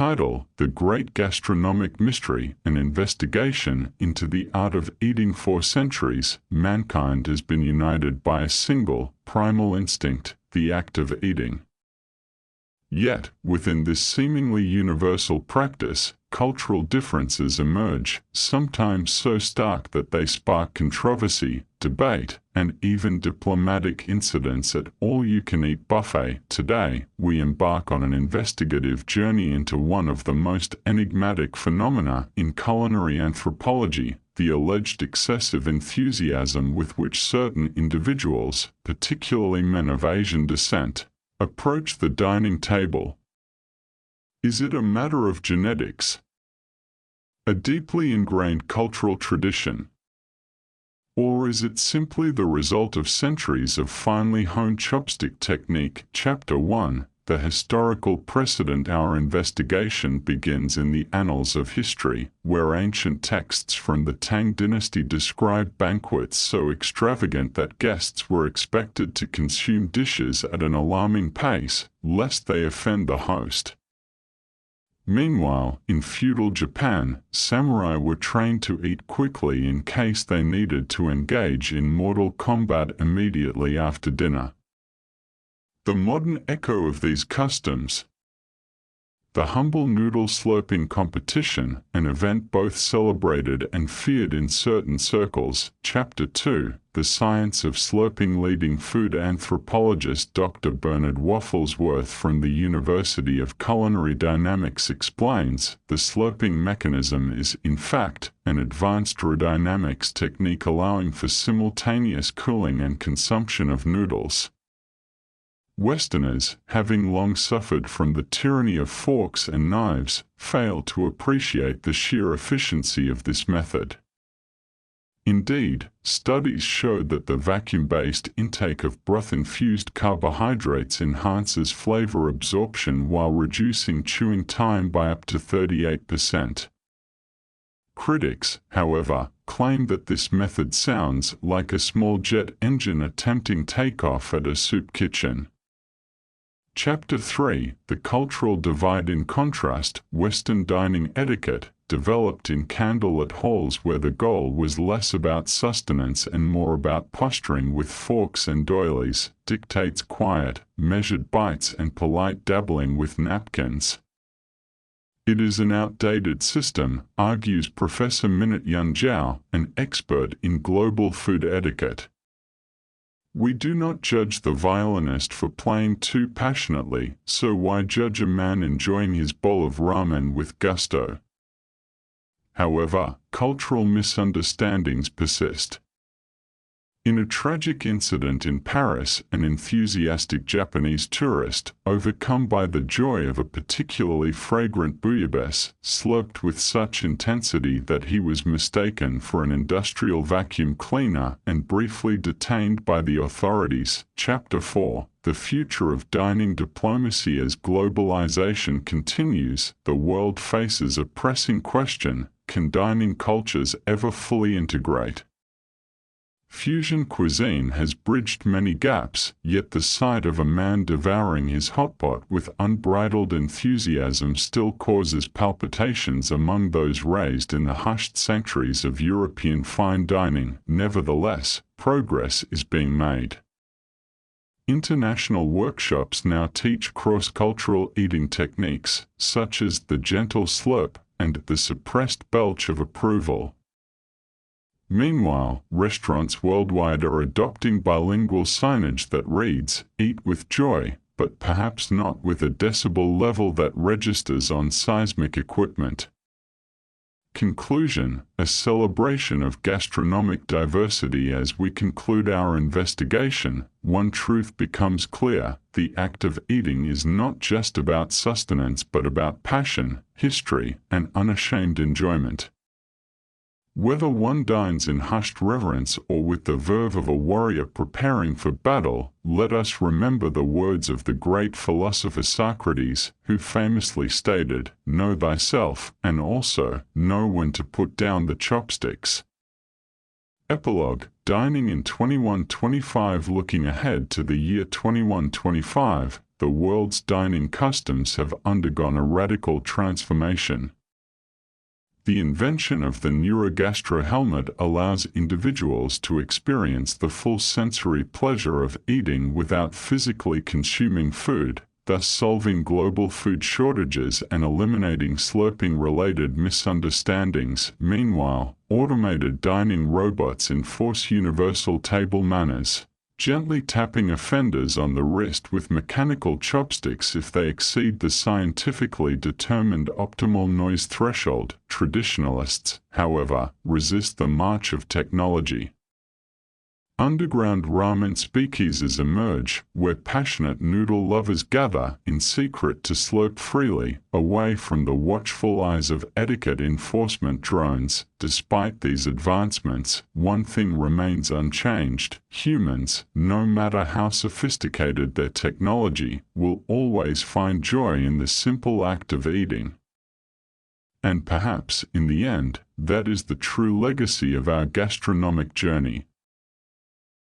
title, The Great Gastronomic Mystery, an investigation into the art of eating. For centuries, mankind has been united by a single, primal instinct, the act of eating. Yet, within this seemingly universal practice, cultural differences emerge, sometimes so stark that they spark controversy, debate, and even diplomatic incidents at all-you-can-eat buffet. Today, we embark on an investigative journey into one of the most enigmatic phenomena in culinary anthropology, the alleged excessive enthusiasm with which certain individuals, particularly men of Asian descent, approach the dining table. Is it a matter of genetics, a deeply ingrained cultural tradition, or is it simply the result of centuries of finely honed chopstick technique? Chapter 1: The historical precedent. Our investigation begins in the annals of history, where ancient texts from the Tang dynasty describe banquets so extravagant that guests were expected to consume dishes at an alarming pace, lest they offend the host. Meanwhile, in feudal Japan, samurai were trained to eat quickly in case they needed to engage in mortal combat immediately after dinner. The modern echo of these customs. The humble noodle slurping competition, an event both celebrated and feared in certain circles. Chapter 2: The Science of Slurping. Leading food anthropologist Dr. Bernard Wafflesworth from the University of Culinary Dynamics explains, the slurping mechanism is, in fact, an advanced aerodynamics technique allowing for simultaneous cooling and consumption of noodles. Westerners, having long suffered from the tyranny of forks and knives, fail to appreciate the sheer efficiency of this method. Indeed, studies showed that the vacuum-based intake of broth-infused carbohydrates enhances flavor absorption while reducing chewing time by up to 38%. Critics, however, claim that this method sounds like a small jet engine attempting takeoff at a soup kitchen. Chapter 3: The Cultural Divide. In contrast, Western dining etiquette, developed in candlelit halls where the goal was less about sustenance and more about posturing with forks and doilies, dictates quiet, measured bites and polite dabbling with napkins. It is an outdated system, argues Professor Minute-Yun Zhao, an expert in global food etiquette. We do not judge the violinist for playing too passionately, so why judge a man enjoying his bowl of ramen with gusto? However, cultural misunderstandings persist. In a tragic incident in Paris, an enthusiastic Japanese tourist, overcome by the joy of a particularly fragrant bouillabaisse, slurped with such intensity that he was mistaken for an industrial vacuum cleaner and briefly detained by the authorities. Chapter 4: The Future of Dining. Diplomacy. As globalization continues, the world faces a pressing question: can dining cultures ever fully integrate? Fusion cuisine has bridged many gaps, yet the sight of a man devouring his hotpot with unbridled enthusiasm still causes palpitations among those raised in the hushed sanctuaries of European fine dining. Nevertheless, progress is being made. International workshops now teach cross-cultural eating techniques, such as the gentle slurp and the suppressed belch of approval. Meanwhile, restaurants worldwide are adopting bilingual signage that reads, "Eat with joy," but perhaps not with a decibel level that registers on seismic equipment. Conclusion: a celebration of gastronomic diversity. As we conclude our investigation, one truth becomes clear: the act of eating is not just about sustenance but about passion, history, and unashamed enjoyment. Whether one dines in hushed reverence or with the verve of a warrior preparing for battle, let us remember the words of the great philosopher Socrates, who famously stated, "Know thyself, and also know when to put down the chopsticks." Epilogue: Dining in 2125. Looking ahead to the year 2125, the world's dining customs have undergone a radical transformation. The invention of the neurogastro helmet allows individuals to experience the full sensory pleasure of eating without physically consuming food, thus solving global food shortages and eliminating slurping-related misunderstandings. Meanwhile, automated dining robots enforce universal table manners, gently tapping offenders on the wrist with mechanical chopsticks if they exceed the scientifically determined optimal noise threshold. Traditionalists, however, resist the march of technology. Underground ramen speakeasies emerge, where passionate noodle lovers gather in secret to slurp freely, away from the watchful eyes of etiquette enforcement drones. Despite these advancements, one thing remains unchanged: humans, no matter how sophisticated their technology, will always find joy in the simple act of eating. And perhaps, in the end, that is the true legacy of our gastronomic journey.